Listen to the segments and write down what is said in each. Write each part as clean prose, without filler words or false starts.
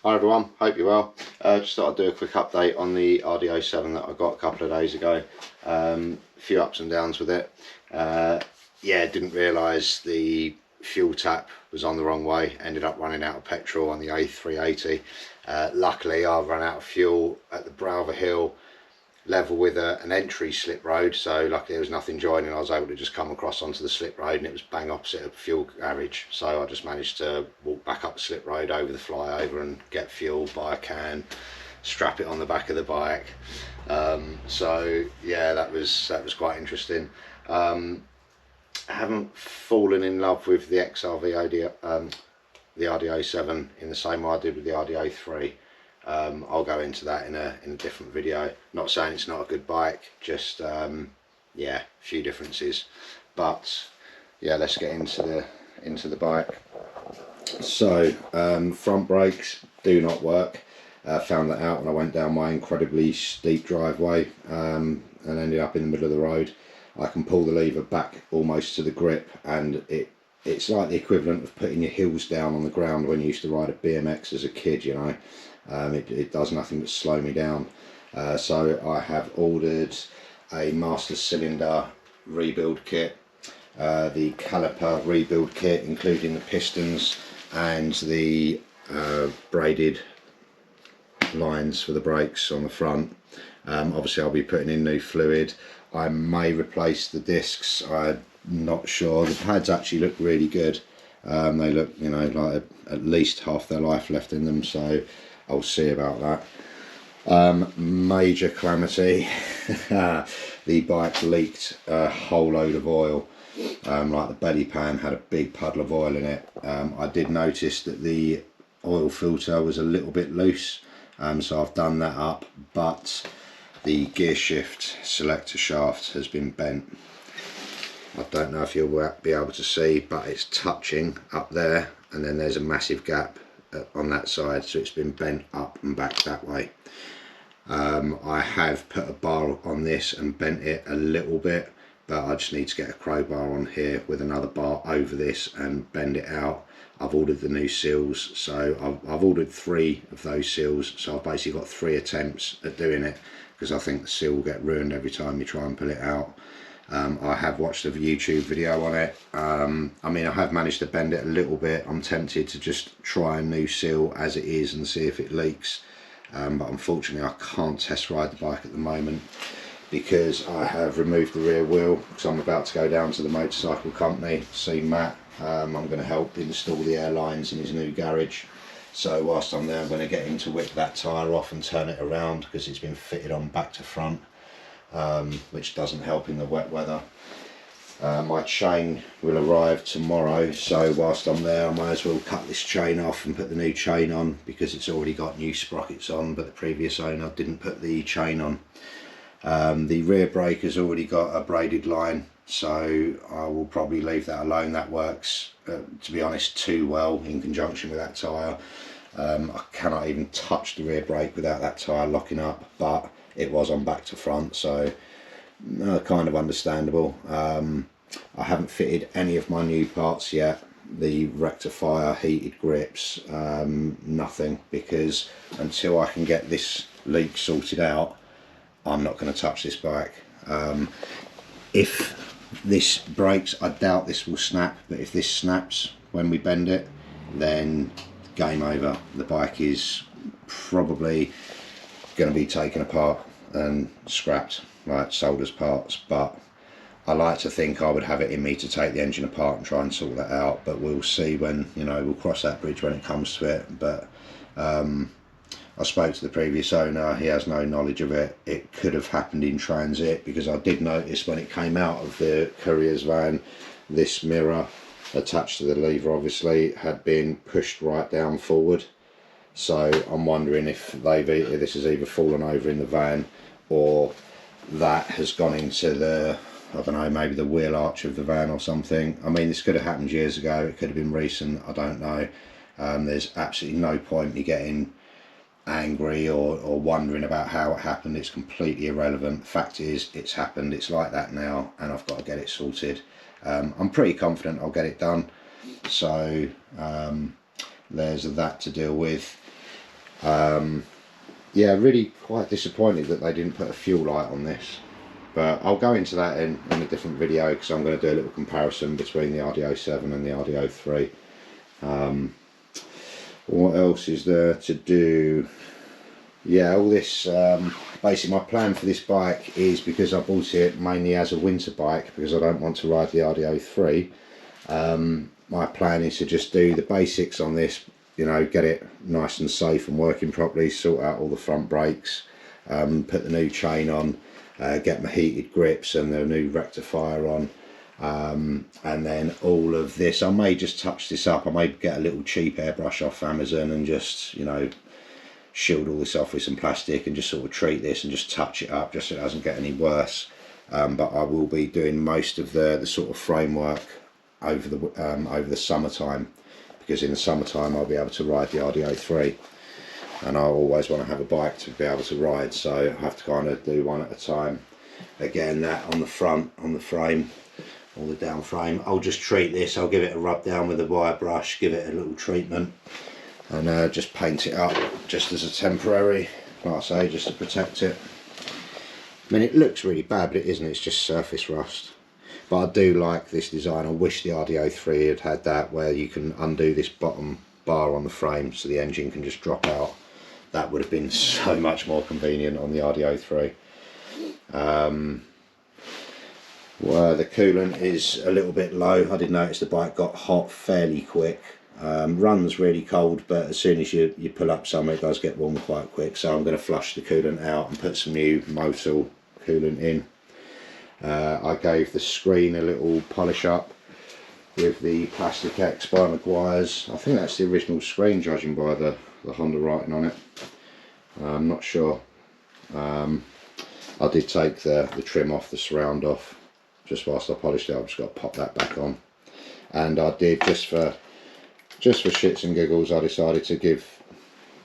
Hi everyone, hope you're well. Just thought I'd do a quick update on the RD07 that I got a couple of days ago. A few ups and downs with it. Yeah, didn't realise the fuel tap was on the wrong way. Ended up running out of petrol on the A380. Luckily I ran out of fuel at the brow of a hill level with an entry slip road, so luckily there was nothing joining. I was able to just come across onto the slip road, and it was bang opposite a fuel garage, so I just managed to walk back up the slip road over the flyover and get fuel, buy a can, strap it on the back of the bike. So yeah, that was quite interesting. I haven't fallen in love with the XRV the RD07 in the same way I did with the RD03. I'll go into that in a different video. Not saying it's not a good bike, just yeah, a few differences. But yeah, let's get into the bike. So front brakes do not work. Found that out when I went down my incredibly steep driveway and ended up in the middle of the road. I can pull the lever back almost to the grip, and it's like the equivalent of putting your heels down on the ground when you used to ride a BMX as a kid, you know. It does nothing but slow me down. So I have ordered a master cylinder rebuild kit, the caliper rebuild kit, including the pistons and the braided lines for the brakes on the front. Obviously I'll be putting in new fluid. I may replace the discs, I'm not sure. The pads actually look really good. They look, you know, like at least half their life left in them, so I'll see about that. Major calamity. The bike leaked a whole load of oil. Like the belly pan had a big puddle of oil in it. I did notice that the oil filter was a little bit loose, so I've done that up, but the gear shift selector shaft has been bent. I don't know if you'll be able to see, but it's touching up there, and then there's a massive gap on that side, so it's been bent up and back that way. I have put a bar on this and bent it a little bit, but I just need to get a crowbar on here with another bar over this and bend it out. I've ordered the new seals, so I've ordered 3 of those seals, so I've basically got 3 attempts at doing it, because I think the seal will get ruined every time you try and pull it out. I have watched a YouTube video on it. I mean, I have managed to bend it a little bit. I'm tempted to just try a new seal as it is and see if it leaks, but unfortunately I can't test ride the bike at the moment because I have removed the rear wheel, because I'm about to go down to the motorcycle company to see Matt. I'm going to help install the air lines in his new garage, so whilst I'm there I'm going to get him to whip that tyre off and turn it around, because it's been fitted on back to front. Which doesn't help in the wet weather. My chain will arrive tomorrow, so whilst I'm there I might as well cut this chain off and put the new chain on, because it's already got new sprockets on, but the previous owner didn't put the chain on. The rear brake has already got a braided line, so I will probably leave that alone. That works, to be honest, too well in conjunction with that tyre. I cannot even touch the rear brake without that tyre locking up, but it was on back to front, so kind of understandable. I haven't fitted any of my new parts yet, the rectifier, heated grips, nothing, because until I can get this leak sorted out I'm not going to touch this bike. If this breaks, I doubt this will snap, but if this snaps when we bend it, then game over. The bike is probably going to be taken apart and scrapped, like sold as parts. But I like to think I would have it in me to take the engine apart and try and sort that out, but we'll see when, you know, we'll cross that bridge when it comes to it. But I spoke to the previous owner, he has no knowledge of it. It could have happened in transit, because I did notice when it came out of the courier's van, this mirror attached to the lever obviously had been pushed right down forward. So I'm wondering if this has either fallen over in the van, or that has gone into the, I don't know, maybe the wheel arch of the van or something. I mean, this could have happened years ago, it could have been recent, I don't know. There's absolutely no point in me getting angry or wondering about how it happened. It's completely irrelevant. Fact is, it's happened, it's like that now, and I've got to get it sorted. I'm pretty confident I'll get it done, so there's that to deal with. Yeah, really quite disappointed that they didn't put a fuel light on this, but I'll go into that in a different video, because I'm going to do a little comparison between the RD07 and the RD03. What else is there to do? Yeah, all this, basically my plan for this bike is, because I bought it mainly as a winter bike because I don't want to ride the RD03, my plan is to just do the basics on this, you know, get it nice and safe and working properly, sort out all the front brakes, put the new chain on, get my heated grips and the new rectifier on, and then all of this, I may just touch this up. I may get a little cheap airbrush off Amazon and just, you know, shield all this off with some plastic and just sort of treat this and just touch it up just so it doesn't get any worse. But I will be doing most of the sort of framework over the summertime, because in the summertime I'll be able to ride the RD03, and I always want to have a bike to be able to ride, so I have to kind of do one at a time. Again, that on the front, on the frame, or the down frame, I'll just treat this. I'll give it a rub down with a wire brush, give it a little treatment, and just paint it up just as a temporary, like I say, just to protect it. I mean, it looks really bad, but it isn't. It's just surface rust. But I do like this design. I wish the RD03 had had that, where you can undo this bottom bar on the frame so the engine can just drop out. That would have been so much more convenient on the RD03. Well, the coolant is a little bit low. I did notice the bike got hot fairly quick. Runs really cold, but as soon as you pull up some, it does get warm quite quick. So I'm going to flush the coolant out and put some new Motul coolant in. I gave the screen a little polish up with the Plastic X by Maguire's. I think that's the original screen, judging by the Honda writing on it. I'm not sure. I did take the trim off, the surround off, just whilst I polished it. I've just got to pop that back on. And I did, just for shits and giggles, I decided to give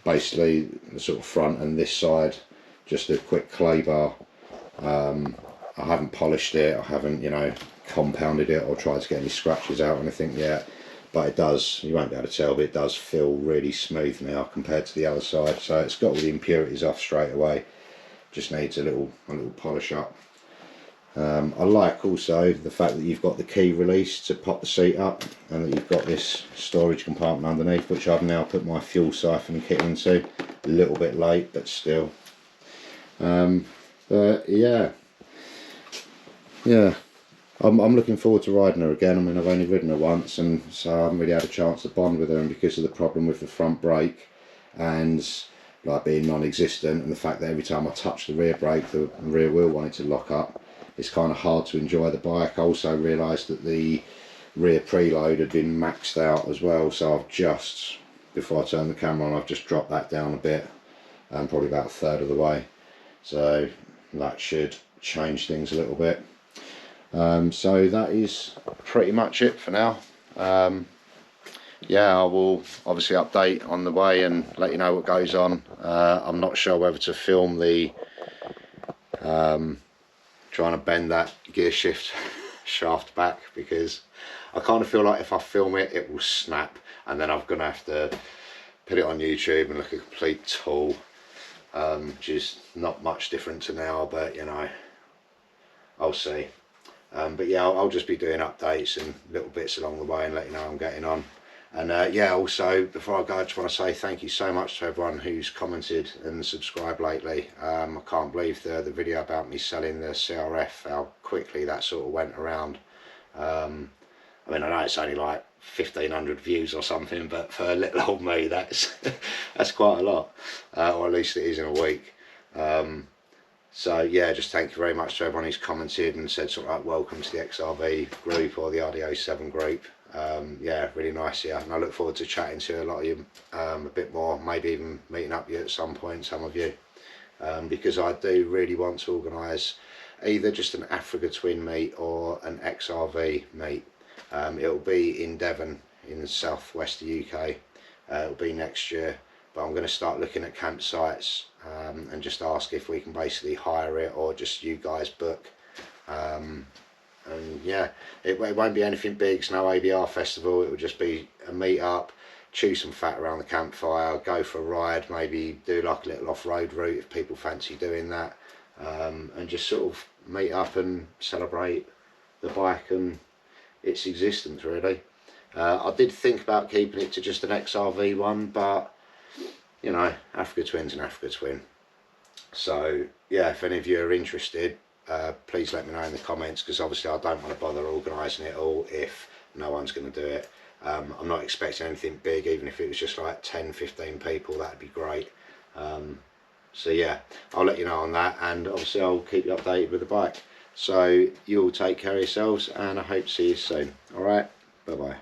basically the sort of front and this side just a quick clay bar. I haven't polished it, I haven't, you know, compounded it or tried to get any scratches out or anything yet, but it does, you won't be able to tell, but it does feel really smooth now compared to the other side. So it's got all the impurities off straight away, just needs a little polish up. I like also the fact that you've got the key release to pop the seat up, and that you've got this storage compartment underneath, which I've now put my fuel siphon kit into. A little bit late, but still. Yeah, I'm looking forward to riding her again. I mean, I've only ridden her once, and so I haven't really had a chance to bond with her, and because of the problem with the front brake and like being non-existent, and the fact that every time I touch the rear brake, the rear wheel wanted to lock up, it's kind of hard to enjoy the bike. I also realised that the rear preload had been maxed out as well, so I've just, before I turn the camera on, I've just dropped that down a bit, probably about a third of the way, so that should change things a little bit. So that is pretty much it for now. Yeah, I will obviously update on the way and let you know what goes on. I'm not sure whether to film the trying to bend that gear shift shaft back, because I kind of feel like if I film it, it will snap, and then I'm gonna have to put it on YouTube and look a complete tool, which is not much different to now, but you know, I'll see. But yeah, I'll just be doing updates and little bits along the way and let you know how I'm getting on. And yeah, also before I go, I just want to say thank you so much to everyone who's commented and subscribed lately. I can't believe the video about me selling the CRF, how quickly that sort of went around. I mean, I know it's only like 1,500 views or something, but for little old me, that's that's quite a lot, or at least it is in a week. So yeah, just thank you very much to everyone who's commented and said sort of like welcome to the XRV group or the RD07 group. Yeah, really nice, yeah, and I look forward to chatting to a lot of you a bit more, maybe even meeting up you at some point, some of you, because I do really want to organise either just an Africa Twin meet or an XRV meet. It'll be in Devon in the southwest of the UK. It'll be next year, but I'm going to start looking at campsites and just ask if we can basically hire it or just you guys book. And yeah, it won't be anything big, it's no ABR festival, it will just be a meet up, chew some fat around the campfire, go for a ride, maybe do like a little off-road route if people fancy doing that, and just sort of meet up and celebrate the bike and its existence, really. I did think about keeping it to just an XRV one, but you know, Africa Twin's an Africa Twin. So yeah, if any of you are interested, please let me know in the comments, because obviously I don't want to bother organising it all if no one's going to do it. I'm not expecting anything big, even if it was just like 10-15 people, that'd be great. So yeah, I'll let you know on that, and obviously I'll keep you updated with the bike. So you all take care of yourselves, and I hope to see you soon. Alright, bye bye.